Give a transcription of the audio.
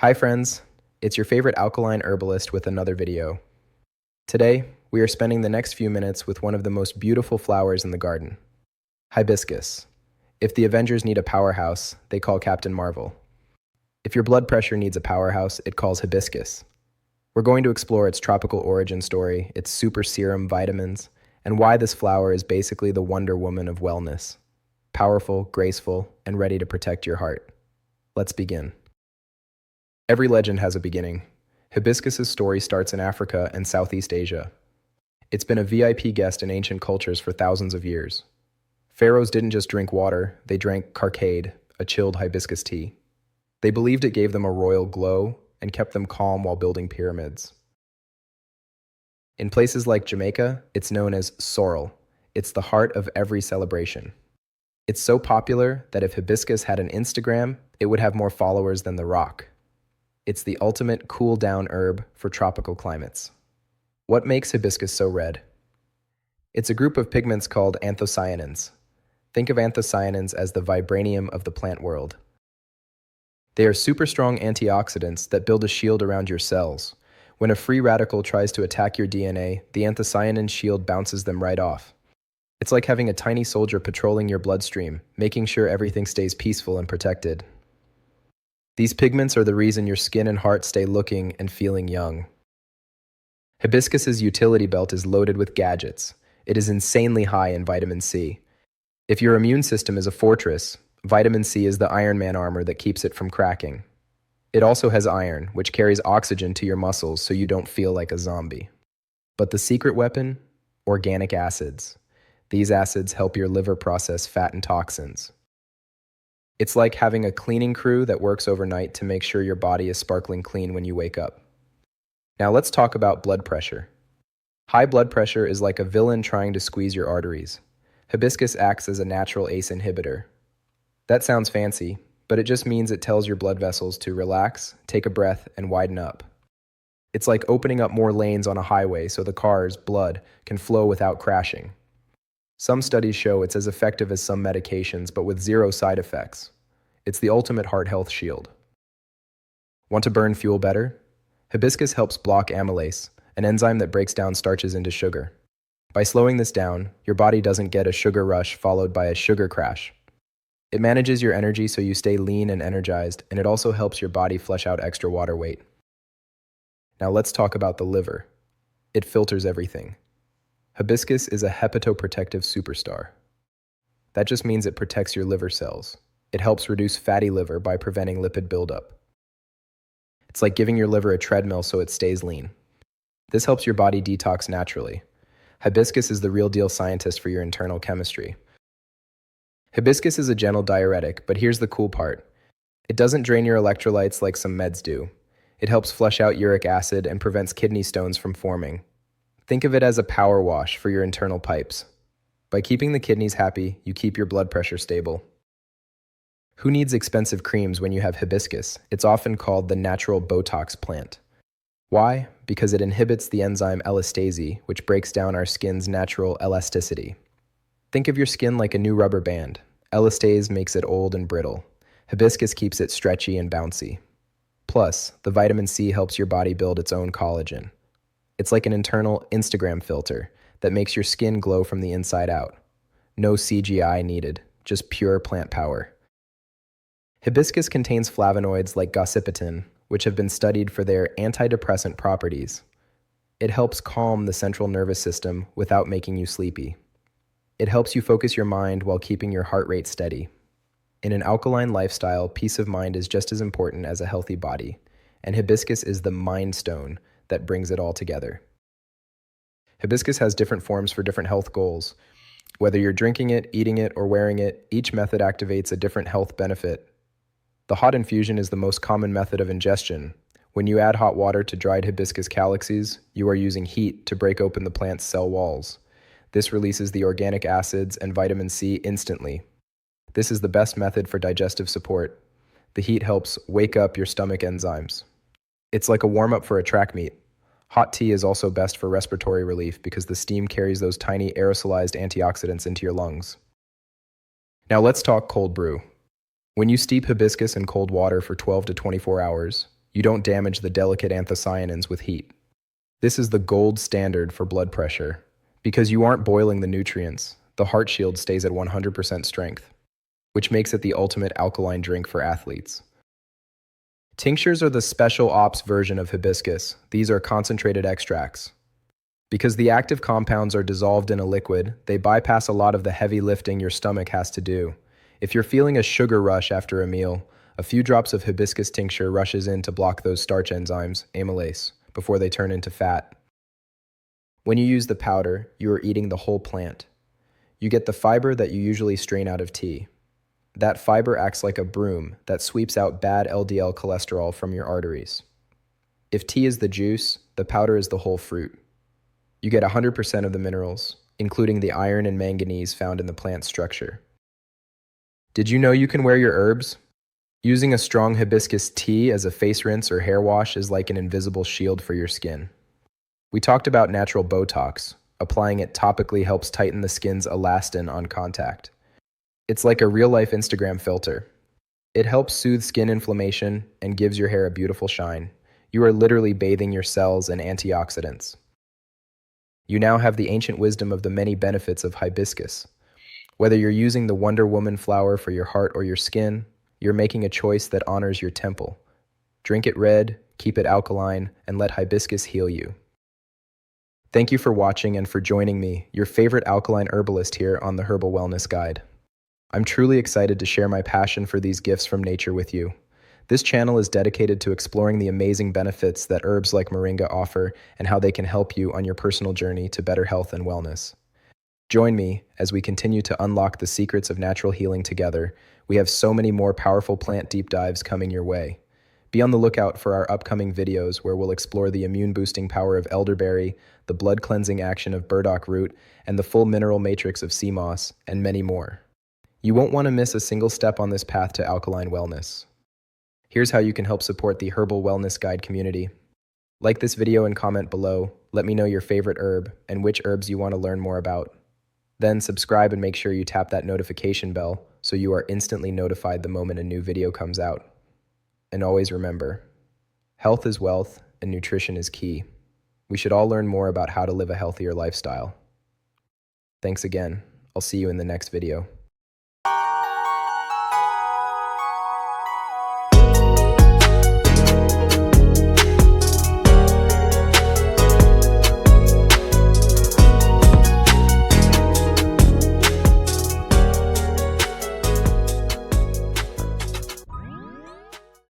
Hi friends, it's your favorite alkaline herbalist with another video. Today, we are spending the next few minutes with one of the most beautiful flowers in the garden, hibiscus. If the Avengers need a powerhouse, they call Captain Marvel. If your blood pressure needs a powerhouse, it calls hibiscus. We're going to explore its tropical origin story, its super serum vitamins, and why this flower is basically the Wonder Woman of wellness. Powerful, graceful, and ready to protect your heart. Let's begin. Every legend has a beginning. Hibiscus's story starts in Africa and Southeast Asia. It's been a VIP guest in ancient cultures for thousands of years. Pharaohs didn't just drink water, they drank carcade, a chilled hibiscus tea. They believed it gave them a royal glow and kept them calm while building pyramids. In places like Jamaica, it's known as sorrel. It's the heart of every celebration. It's so popular that if hibiscus had an Instagram, it would have more followers than The Rock. It's the ultimate cool-down herb for tropical climates. What makes hibiscus so red? It's a group of pigments called anthocyanins. Think of anthocyanins as the vibranium of the plant world. They are super strong antioxidants that build a shield around your cells. When a free radical tries to attack your DNA, the anthocyanin shield bounces them right off. It's like having a tiny soldier patrolling your bloodstream, making sure everything stays peaceful and protected. These pigments are the reason your skin and heart stay looking and feeling young. Hibiscus's utility belt is loaded with gadgets. It is insanely high in vitamin C. If your immune system is a fortress, vitamin C is the Iron Man armor that keeps it from cracking. It also has iron, which carries oxygen to your muscles so you don't feel like a zombie. But the secret weapon? Organic acids. These acids help your liver process fat and toxins. It's like having a cleaning crew that works overnight to make sure your body is sparkling clean when you wake up. Now let's talk about blood pressure. High blood pressure is like a villain trying to squeeze your arteries. Hibiscus acts as a natural ACE inhibitor. That sounds fancy, but it just means it tells your blood vessels to relax, take a breath, and widen up. It's like opening up more lanes on a highway so the car's blood can flow without crashing. Some studies show it's as effective as some medications, but with zero side effects. It's the ultimate heart health shield. Want to burn fuel better? Hibiscus helps block amylase, an enzyme that breaks down starches into sugar. By slowing this down, your body doesn't get a sugar rush followed by a sugar crash. It manages your energy so you stay lean and energized, and it also helps your body flush out extra water weight. Now let's talk about the liver. It filters everything. Hibiscus is a hepatoprotective superstar. That just means it protects your liver cells. It helps reduce fatty liver by preventing lipid buildup. It's like giving your liver a treadmill so it stays lean. This helps your body detox naturally. Hibiscus is the real deal scientist for your internal chemistry. Hibiscus is a gentle diuretic, but here's the cool part. It doesn't drain your electrolytes like some meds do. It helps flush out uric acid and prevents kidney stones from forming. Think of it as a power wash for your internal pipes. By keeping the kidneys happy, you keep your blood pressure stable. Who needs expensive creams when you have hibiscus? It's often called the natural Botox plant. Why? Because it inhibits the enzyme elastase, which breaks down our skin's natural elasticity. Think of your skin like a new rubber band. Elastase makes it old and brittle. Hibiscus keeps it stretchy and bouncy. Plus, the vitamin C helps your body build its own collagen. It's like an internal Instagram filter that makes your skin glow from the inside out. No CGI needed, just pure plant power. Hibiscus contains flavonoids like gossypitin, which have been studied for their antidepressant properties. It helps calm the central nervous system without making you sleepy. It helps you focus your mind while keeping your heart rate steady. In an alkaline lifestyle, peace of mind is just as important as a healthy body, and hibiscus is the mind stone that brings it all together. Hibiscus has different forms for different health goals. Whether you're drinking it, eating it, or wearing it, each method activates a different health benefit. The hot infusion is the most common method of ingestion. When you add hot water to dried hibiscus calyxes, you are using heat to break open the plant's cell walls. This releases the organic acids and vitamin C instantly. This is the best method for digestive support. The heat helps wake up your stomach enzymes. It's like a warm-up for a track meet. Hot tea is also best for respiratory relief because the steam carries those tiny aerosolized antioxidants into your lungs. Now let's talk cold brew. When you steep hibiscus in cold water for 12 to 24 hours, You don't damage the delicate anthocyanins with heat. This is the gold standard for blood pressure. Because you aren't boiling the nutrients, the heart shield stays at 100% strength, which makes it the ultimate alkaline drink for athletes. Tinctures are the special ops version of hibiscus. These are concentrated extracts. Because the active compounds are dissolved in a liquid, they bypass a lot of the heavy lifting your stomach has to do. If you're feeling a sugar rush after a meal, a few drops of hibiscus tincture rushes in to block those starch enzymes, amylase, before they turn into fat. When you use the powder, you are eating the whole plant. You get the fiber that you usually strain out of tea. That fiber acts like a broom that sweeps out bad LDL cholesterol from your arteries. If tea is the juice, the powder is the whole fruit. You get 100% of the minerals, including the iron and manganese found in the plant's structure. Did you know you can wear your herbs? Using a strong hibiscus tea as a face rinse or hair wash is like an invisible shield for your skin. We talked about natural Botox. Applying it topically helps tighten the skin's elastin on contact. It's like a real-life Instagram filter. It helps soothe skin inflammation and gives your hair a beautiful shine. You are literally bathing your cells in antioxidants. You now have the ancient wisdom of the many benefits of hibiscus. Whether you're using the Wonder Woman flower for your heart or your skin, you're making a choice that honors your temple. Drink it red, keep it alkaline, and let hibiscus heal you. Thank you for watching and for joining me, your favorite alkaline herbalist here on the Herbal Wellness Guide. I'm truly excited to share my passion for these gifts from nature with you. This channel is dedicated to exploring the amazing benefits that herbs like moringa offer and how they can help you on your personal journey to better health and wellness. Join me as we continue to unlock the secrets of natural healing together. We have so many more powerful plant deep dives coming your way. Be on the lookout for our upcoming videos where we'll explore the immune-boosting power of elderberry, the blood-cleansing action of burdock root, and the full mineral matrix of sea moss, and many more. You won't want to miss a single step on this path to alkaline wellness. Here's how you can help support the Herbal Wellness Guide community. Like this video and comment below. Let me know your favorite herb and which herbs you want to learn more about. Then subscribe and make sure you tap that notification bell so you are instantly notified the moment a new video comes out. And always remember, health is wealth and nutrition is key. We should all learn more about how to live a healthier lifestyle. Thanks again. I'll see you in the next video.